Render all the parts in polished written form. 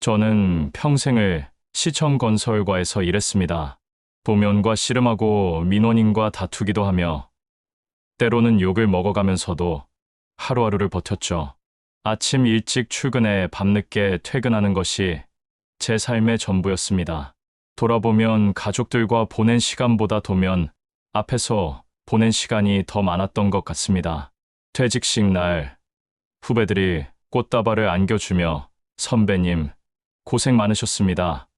저는 평생을 시청 건설과에서 일했습니다. 도면과 씨름하고 민원인과 다투기도 하며 때로는 욕을 먹어가면서도 하루하루를 버텼죠. 아침 일찍 출근해 밤늦게 퇴근하는 것이 제 삶의 전부였습니다. 돌아보면 가족들과 보낸 시간보다 도면 앞에서 보낸 시간이 더 많았던 것 같습니다. 퇴직식 날 후배들이 꽃다발을 안겨주며 선배님 고생 많으셨습니다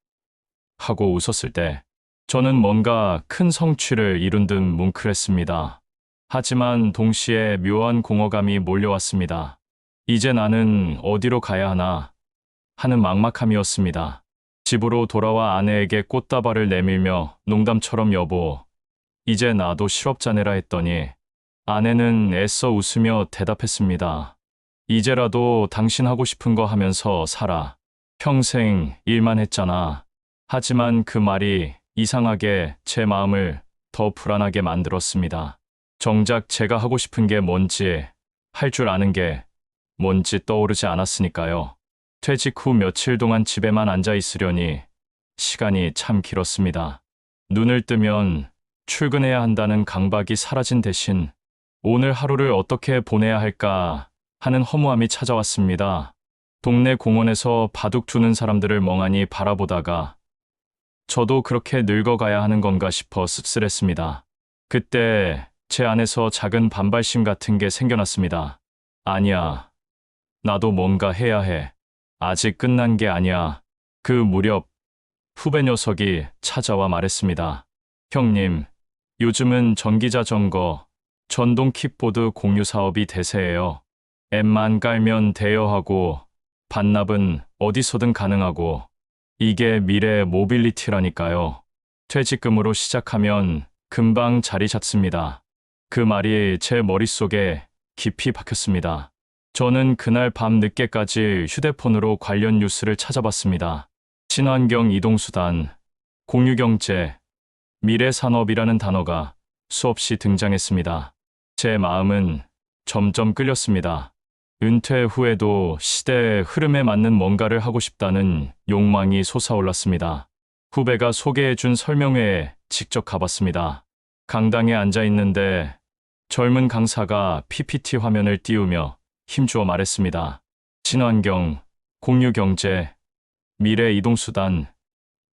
하고 웃었을 때 저는 뭔가 큰 성취를 이룬 듯 뭉클했습니다. 하지만 동시에 묘한 공허감이 몰려왔습니다. 이제 나는 어디로 가야 하나 하는 막막함이었습니다. 집으로 돌아와 아내에게 꽃다발을 내밀며 농담처럼 여보, 이제 나도 실업자네라 했더니 아내는 애써 웃으며 대답했습니다. 이제라도 당신 하고 싶은 거 하면서 살아. 평생 일만 했잖아. 하지만 그 말이 이상하게 제 마음을 더 불안하게 만들었습니다. 정작 제가 하고 싶은 게 뭔지, 할 줄 아는 게 뭔지 떠오르지 않았으니까요. 퇴직 후 며칠 동안 집에만 앉아 있으려니 시간이 참 길었습니다. 눈을 뜨면 출근해야 한다는 강박이 사라진 대신 오늘 하루를 어떻게 보내야 할까 하는 허무함이 찾아왔습니다. 동네 공원에서 바둑 두는 사람들을 멍하니 바라보다가 저도 그렇게 늙어가야 하는 건가 싶어 씁쓸했습니다. 그때 제 안에서 작은 반발심 같은 게 생겨났습니다. 아니야. 나도 뭔가 해야 해. 아직 끝난 게 아니야. 그 무렵 후배 녀석이 찾아와 말했습니다. 형님, 요즘은 전기자전거, 전동 킥보드 공유 사업이 대세예요. 앱만 깔면 대여하고 반납은 어디서든 가능하고 이게 미래 모빌리티라니까요. 퇴직금으로 시작하면 금방 자리 잡습니다. 그 말이 제 머릿속에 깊이 박혔습니다. 저는 그날 밤 늦게까지 휴대폰으로 관련 뉴스를 찾아봤습니다. 친환경 이동수단, 공유경제, 미래산업이라는 단어가 수없이 등장했습니다. 제 마음은 점점 끌렸습니다. 은퇴 후에도 시대의 흐름에 맞는 뭔가를 하고 싶다는 욕망이 솟아올랐습니다. 후배가 소개해준 설명회에 직접 가봤습니다. 강당에 앉아 있는데 젊은 강사가 PPT 화면을 띄우며 힘주어 말했습니다. 친환경, 공유경제, 미래 이동수단,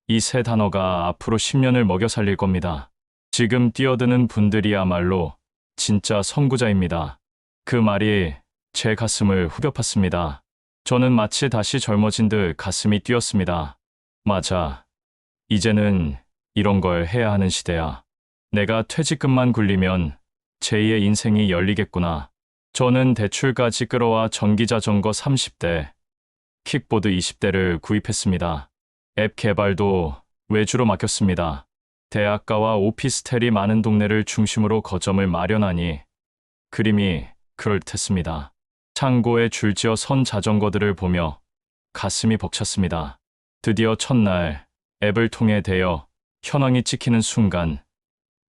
이 세 단어가 앞으로 10년을 먹여 살릴 겁니다. 지금 뛰어드는 분들이야말로 진짜 선구자입니다. 그 말이 제 가슴을 후벼 팠습니다. 저는 마치 다시 젊어진 듯 가슴이 뛰었습니다. 맞아. 이제는 이런 걸 해야 하는 시대야. 내가 퇴직금만 굴리면 제2의 인생이 열리겠구나. 저는 대출까지 끌어와 전기자전거 30대, 킥보드 20대를 구입했습니다. 앱 개발도 외주로 맡겼습니다. 대학가와 오피스텔이 많은 동네를 중심으로 거점을 마련하니 그림이 그럴듯했습니다. 창고에 줄지어 선 자전거들을 보며 가슴이 벅찼습니다. 드디어 첫날 앱을 통해 대여 현황이 찍히는 순간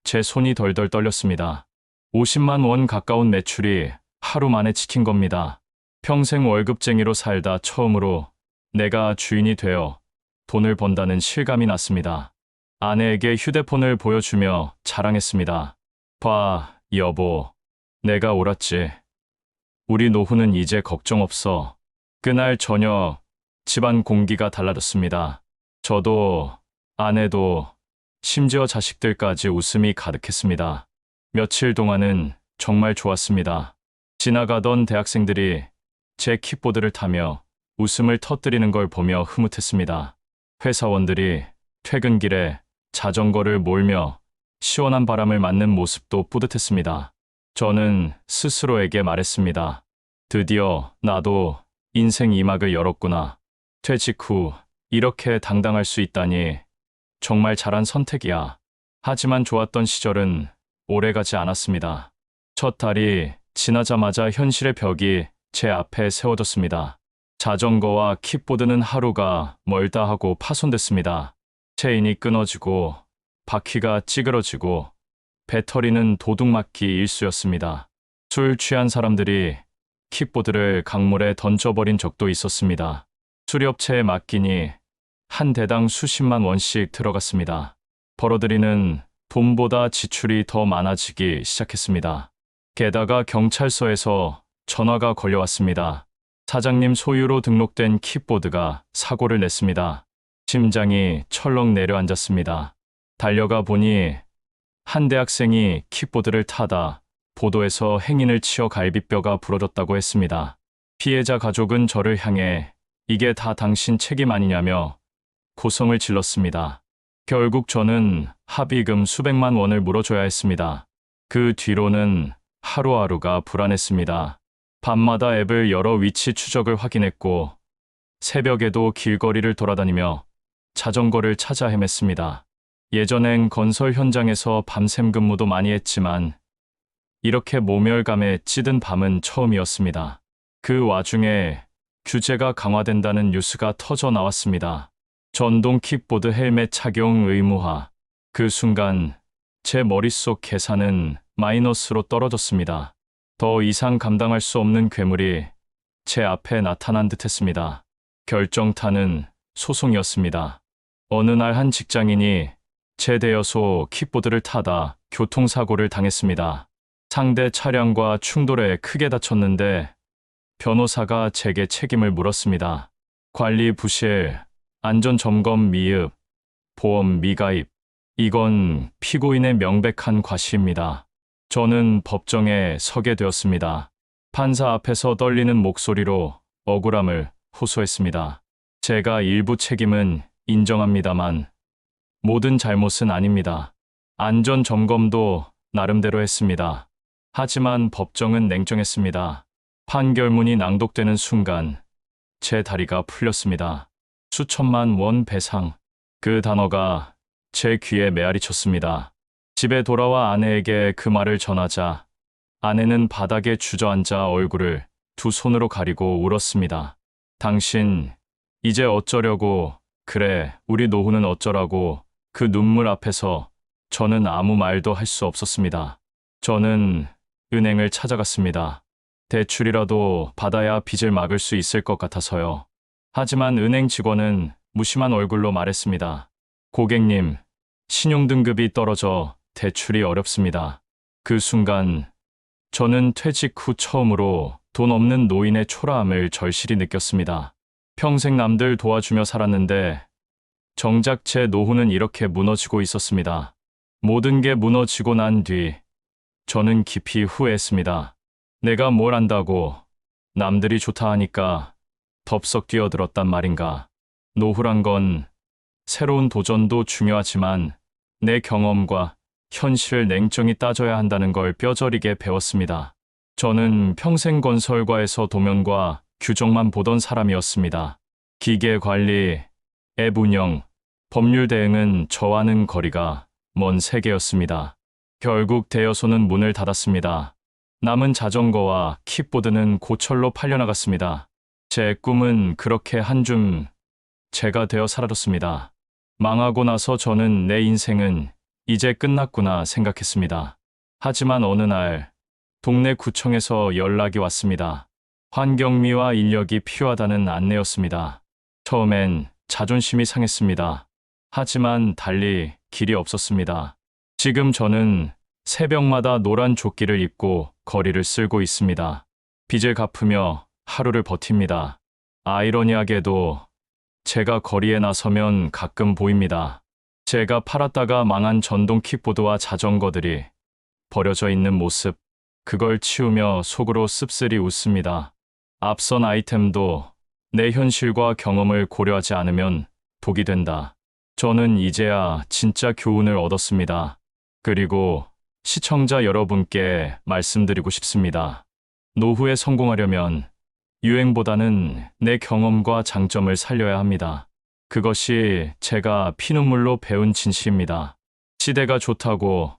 제 손이 덜덜 떨렸습니다. 50만 원 가까운 매출이 하루 만에 찍힌 겁니다. 평생 월급쟁이로 살다 처음으로 내가 주인이 되어 돈을 번다는 실감이 났습니다. 아내에게 휴대폰을 보여주며 자랑했습니다. 봐, 여보. 내가 옳았지. 우리 노후는 이제 걱정 없어. 그날 저녁 집안 공기가 달라졌습니다. 저도, 아내도, 심지어 자식들까지 웃음이 가득했습니다. 며칠 동안은 정말 좋았습니다. 지나가던 대학생들이 제 킥보드를 타며 웃음을 터뜨리는 걸 보며 흐뭇했습니다. 회사원들이 퇴근길에 자전거를 몰며 시원한 바람을 맞는 모습도 뿌듯했습니다. 저는 스스로에게 말했습니다. 드디어 나도 인생 2막을 열었구나. 퇴직 후 이렇게 당당할 수 있다니 정말 잘한 선택이야. 하지만 좋았던 시절은 오래가지 않았습니다. 첫 달이 지나자마자 현실의 벽이 제 앞에 세워졌습니다. 자전거와 킥보드는 하루가 멀다 하고 파손됐습니다. 체인이 끊어지고 바퀴가 찌그러지고 배터리는 도둑맞기 일쑤였습니다. 술 취한 사람들이 킥보드를 강물에 던져버린 적도 있었습니다. 수리업체에 맡기니 한 대당 수십만 원씩 들어갔습니다. 벌어들이는 돈보다 지출이 더 많아지기 시작했습니다. 게다가 경찰서에서 전화가 걸려왔습니다. 사장님 소유로 등록된 킥보드가 사고를 냈습니다. 심장이 철렁 내려앉았습니다. 달려가 보니 한 대학생이 킥보드를 타다 보도에서 행인을 치어 갈비뼈가 부러졌다고 했습니다. 피해자 가족은 저를 향해 이게 다 당신 책임 아니냐며 고성을 질렀습니다. 결국 저는 합의금 수백만 원을 물어줘야 했습니다. 그 뒤로는 하루하루가 불안했습니다. 밤마다 앱을 열어 위치 추적을 확인했고 새벽에도 길거리를 돌아다니며 자전거를 찾아 헤맸습니다. 예전엔 건설 현장에서 밤샘 근무도 많이 했지만 이렇게 모멸감에 찌든 밤은 처음이었습니다. 그 와중에 규제가 강화된다는 뉴스가 터져 나왔습니다. 전동 킥보드 헬멧 착용 의무화. 그 순간 제 머릿속 계산은 마이너스로 떨어졌습니다. 더 이상 감당할 수 없는 괴물이 제 앞에 나타난 듯했습니다. 결정타는 소송이었습니다. 어느 날 한 직장인이 제 대여소 킥보드를 타다 교통사고를 당했습니다. 상대 차량과 충돌해 크게 다쳤는데 변호사가 제게 책임을 물었습니다. 관리 부실, 안전점검 미흡, 보험 미가입. 이건 피고인의 명백한 과시입니다. 저는 법정에 서게 되었습니다. 판사 앞에서 떨리는 목소리로 억울함을 호소했습니다. 제가 일부 책임은 인정합니다만 모든 잘못은 아닙니다. 안전점검도 나름대로 했습니다. 하지만 법정은 냉정했습니다. 판결문이 낭독되는 순간 제 다리가 풀렸습니다. 수천만 원 배상. 그 단어가 제 귀에 메아리 쳤습니다. 집에 돌아와 아내에게 그 말을 전하자 아내는 바닥에 주저앉아 얼굴을 두 손으로 가리고 울었습니다. 당신 이제 어쩌려고 그래 우리 노후는 어쩌라고. 그 눈물 앞에서 저는 아무 말도 할 수 없었습니다. 저는 은행을 찾아갔습니다. 대출이라도 받아야 빚을 막을 수 있을 것 같아서요. 하지만 은행 직원은 무심한 얼굴로 말했습니다. 고객님, 신용등급이 떨어져 대출이 어렵습니다. 그 순간 저는 퇴직 후 처음으로 돈 없는 노인의 초라함을 절실히 느꼈습니다. 평생 남들 도와주며 살았는데 정작 제 노후는 이렇게 무너지고 있었습니다. 모든 게 무너지고 난 뒤 저는 깊이 후회했습니다. 내가 뭘 안다고 남들이 좋다 하니까 덥석 뛰어들었단 말인가. 노후란 건 새로운 도전도 중요하지만 내 경험과 현실을 냉정히 따져야 한다는 걸 뼈저리게 배웠습니다. 저는 평생 건설과에서 도면과 규정만 보던 사람이었습니다. 기계 관리, 앱 운영, 법률 대응은 저와는 거리가 먼 세계였습니다. 결국 대여소는 문을 닫았습니다. 남은 자전거와 킥보드는 고철로 팔려나갔습니다. 제 꿈은 그렇게 한 줌 재가 되어 사라졌습니다. 망하고 나서 저는 내 인생은 이제 끝났구나 생각했습니다. 하지만 어느 날 동네 구청에서 연락이 왔습니다. 환경미화 인력이 필요하다는 안내였습니다. 처음엔 자존심이 상했습니다. 하지만 달리 길이 없었습니다. 지금 저는 새벽마다 노란 조끼를 입고 거리를 쓸고 있습니다. 빚을 갚으며 하루를 버팁니다. 아이러니하게도 제가 거리에 나서면 가끔 보입니다. 제가 팔았다가 망한 전동 킥보드와 자전거들이 버려져 있는 모습. 그걸 치우며 속으로 씁쓸히 웃습니다. 앞선 아이템도 내 현실과 경험을 고려하지 않으면 독이 된다. 저는 이제야 진짜 교훈을 얻었습니다. 그리고 시청자 여러분께 말씀드리고 싶습니다. 노후에 성공하려면 유행보다는 내 경험과 장점을 살려야 합니다. 그것이 제가 피눈물로 배운 진실입니다. 시대가 좋다고,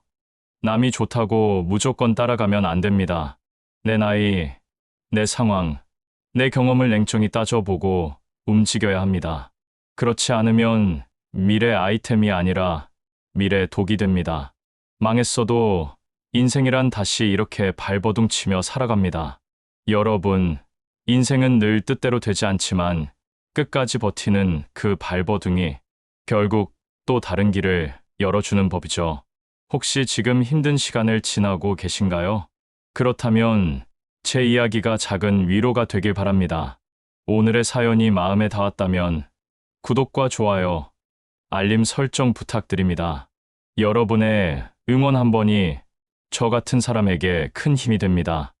남이 좋다고 무조건 따라가면 안 됩니다. 내 나이, 내 상황, 내 경험을 냉정히 따져보고 움직여야 합니다. 그렇지 않으면 미래 아이템이 아니라 미래 독이 됩니다. 망했어도 인생이란 다시 이렇게 발버둥 치며 살아갑니다. 여러분, 인생은 늘 뜻대로 되지 않지만 끝까지 버티는 그 발버둥이 결국 또 다른 길을 열어주는 법이죠. 혹시 지금 힘든 시간을 지나고 계신가요? 그렇다면 제 이야기가 작은 위로가 되길 바랍니다. 오늘의 사연이 마음에 닿았다면 구독과 좋아요, 알림 설정 부탁드립니다. 여러분의 응원 한 번이 저 같은 사람에게 큰 힘이 됩니다.